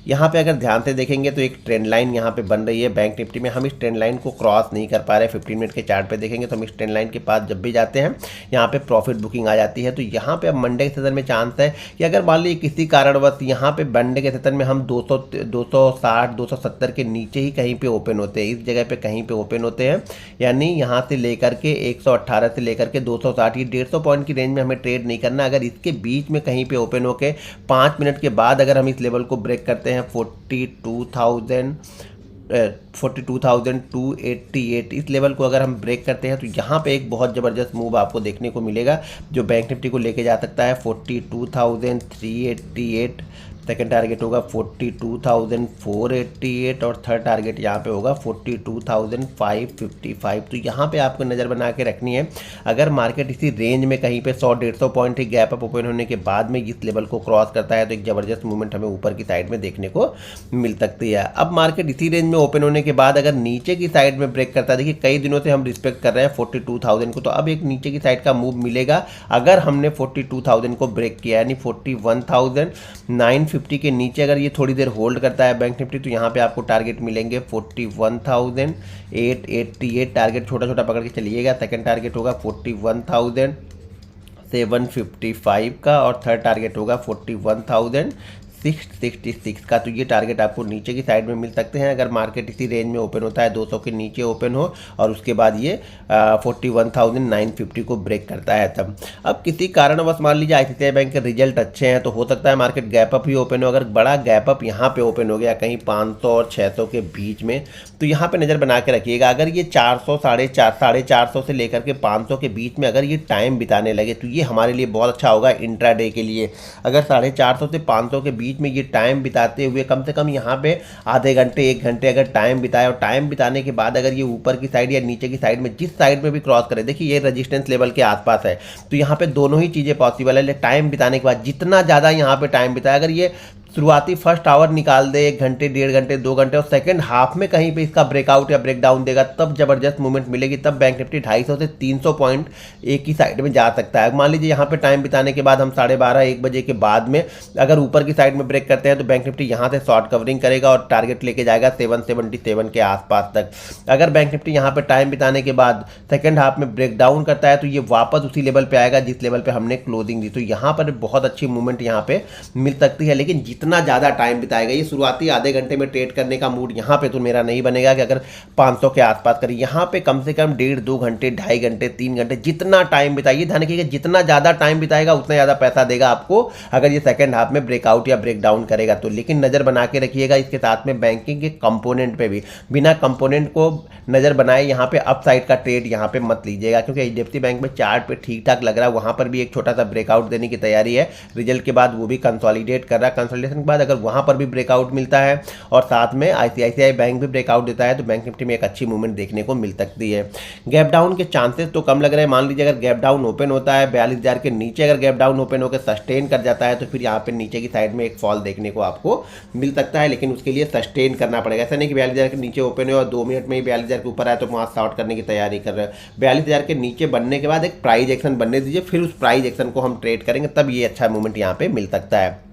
यहाँ पे अगर ध्यान से देखेंगे तो एक ट्रेंड लाइन यहाँ पे बन रही है बैंक निफ्टी में। हम इस ट्रेंड लाइन को क्रॉस नहीं कर पा रहे। 15 मिनट के चार्ट पे देखेंगे तो हम इस ट्रेंड लाइन के पास जब भी जाते हैं यहाँ पे प्रॉफिट बुकिंग आ जाती है। तो यहाँ पे अब मंडे के सेशन में चांस है कि अगर मान लीजिए किसी कारणवश यहाँ पे मंडे के सेशन में हम 260 270 के नीचे ही कहीं पे ओपन होते हैं, इस जगह पे कहीं पे ओपन होते हैं, यानी यहाँ से लेकर के 118 से लेकर के 260 ये 150 पॉइंट की रेंज में हमें ट्रेड नहीं करना। अगर इसके बीच में कहीं पे ओपन होके 5 मिनट के बाद अगर हम इस लेवल को ब्रेक करते हैं 42,288 इस लेवल को अगर हम ब्रेक करते हैं तो यहाँ पे एक बहुत ज़बरदस्त मूव आपको देखने को मिलेगा जो बैंक निफ्टी को लेके जा सकता है 42,388। सेकेंड टारगेट होगा 42,488 और थर्ड टारगेट यहाँ पे होगा 42,555। तो यहाँ पे आपको नज़र बना के रखनी है। अगर मार्केट इसी रेंज में कहीं पे 100-150 पॉइंट ही गैप अप ओपन होने के बाद में इस लेवल को क्रॉस करता है तो एक ज़बरदस्त मूवमेंट हमें ऊपर की साइड में देखने को मिल सकती है। अब मार्केट इसी रेंज में ओपन होने के बाद अगर नीचे की साइड में ब्रेक करता है, देखिए कई दिनों से हम रिस्पेक्ट कर रहे हैं 42,000 को, तो अब एक नीचे की साइड का मूव मिलेगा अगर हमने 42,000 को ब्रेक किया, यानी 41,950 के नीचे अगर ये थोड़ी देर होल्ड करता है बैंक निफ्टी तो यहाँ पे आपको टारगेट मिलेंगे 41,888 टारगेट छोटा छोटा पकड़ के चलिएगा। सेकंड टारगेट होगा 41,755 का और थर्ड टारगेट होगा 41,666 का। तो ये टारगेट आपको नीचे की साइड में मिल सकते हैं अगर मार्केट इसी रेंज में ओपन होता है, 200 के नीचे ओपन हो और उसके बाद ये 41,950 को ब्रेक करता है तब। अब किसी कारणवश मान लीजिए आईसीआईसीआई बैंक के रिजल्ट अच्छे हैं तो हो सकता है मार्केट गैप अप ही ओपन हो। अगर बड़ा गैप अप यहाँ पे ओपन हो गया कहीं 500 और 600 के बीच में तो यहाँ पे नज़र बना के रखिएगा। अगर ये 400 450 से लेकर के 500 के बीच में अगर ये टाइम बिताने लगे तो ये हमारे लिए बहुत अच्छा होगा इंट्राडे के लिए। अगर 450 से 500 के बीच में ये टाइम बिताते हुए कम से कम यहाँ पे आधे घंटे 1 घंटे अगर टाइम बिताए और टाइम बिताने के बाद अगर ये ऊपर की साइड या नीचे की साइड में जिस साइड में भी क्रॉस करे, देखिए ये रेजिस्टेंस लेवल के आसपास है तो यहाँ पे दोनों ही चीज़ें पॉसिबल है। टाइम बिताने के बाद जितना ज़्यादा यहाँ पे टाइम बिताए, अगर ये शुरुआती फर्स्ट आवर निकाल दे 1 घंटे 1.5 घंटे 2 घंटे और सेकंड हाफ में कहीं पे इसका ब्रेकआउट या ब्रेकडाउन देगा तब जबरदस्त मूवमेंट मिलेगी। तब बैंक निफ्टी 250 से 300 पॉइंट एक ही साइड में जा सकता है। मान लीजिए यहाँ पे टाइम बिताने के बाद हम 12:30-1 बजे के बाद में अगर ऊपर की साइड में ब्रेक करते हैं तो बैंक निफ्टी यहाँ से शॉर्ट कवरिंग करेगा और टारगेट लेके जाएगा 777 के आसपास तक। अगर बैंक निफ्टी यहाँ पे टाइम बिताने के बाद सेकंड हाफ में ब्रेकडाउन करता है तो ये वापस उसी लेवल पे आएगा जिस लेवल पे हमने क्लोजिंग दी। तो यहाँ पर बहुत अच्छी मूवमेंट यहाँ पे मिल सकती है, लेकिन जितना ज़्यादा टाइम बिताएगा ये शुरुआती आधे घंटे में ट्रेड करने का मूड यहाँ पे तो मेरा नहीं बनेगा कि अगर 500 के आसपास करें। यहाँ पे कम से कम 1.5-2 घंटे 2.5 घंटे 3 घंटे जितना टाइम बिताइए, ध्यान रखिएगा जितना ज़्यादा टाइम बिताएगा उतना ज़्यादा पैसा देगा आपको अगर ये सेकंड हाफ में ब्रेकआउट या ब्रेकडाउन करेगा तो। लेकिन नज़र बना के रखिएगा इसके साथ में बैंकिंग के कंपोनेंट पे भी, बिना कंपोनेंट को नज़र बनाए यहाँ पे अप साइड का ट्रेड यहाँ पे मत लीजिएगा क्योंकि एचडीएफसी बैंक में चार्ट पे ठीक ठाक लग रहा है। वहाँ पर भी एक छोटा सा ब्रेकआउट देने की तैयारी है, रिजल्ट के बाद वो भी कंसोलिडेट कर रहा है। कंसोलिडेशन के बाद अगर वहाँ पर भी ब्रेकआउट मिलता है और साथ में आईसीआईसीआई बैंक भी ब्रेकआउट देता है तो बैंक निफ्टी में एक अच्छी मूवमेंट देखने को मिल सकती है। गैप डाउन के चांसेस तो कम लग रहे हैं। मान लीजिए अगर गैप डाउन ओपन होता है 42,000 के नीचे, अगर गैप डाउन ओपन होकर सस्टेन कर जाता है तो फिर यहाँ पे नीचे की साइड में एक फॉल देखने को आपको मिल सकता है, लेकिन उसके लिए सस्टेन करना पड़ेगा। ऐसा नहीं कि 42,000 के नीचे ओपन हो और 2 मिनट में ही 42,000 के ऊपर आए तो वहाँ शॉर्ट करने की तैयारी कर रहे हैं। 42,000 के नीचे बनने के बाद एक प्राइस एक्शन बनने दीजिए, फिर उस प्राइस एक्शन को हम ट्रेड करेंगे, तब ये अच्छा मूवमेंट यहाँ पे मिल सकता है।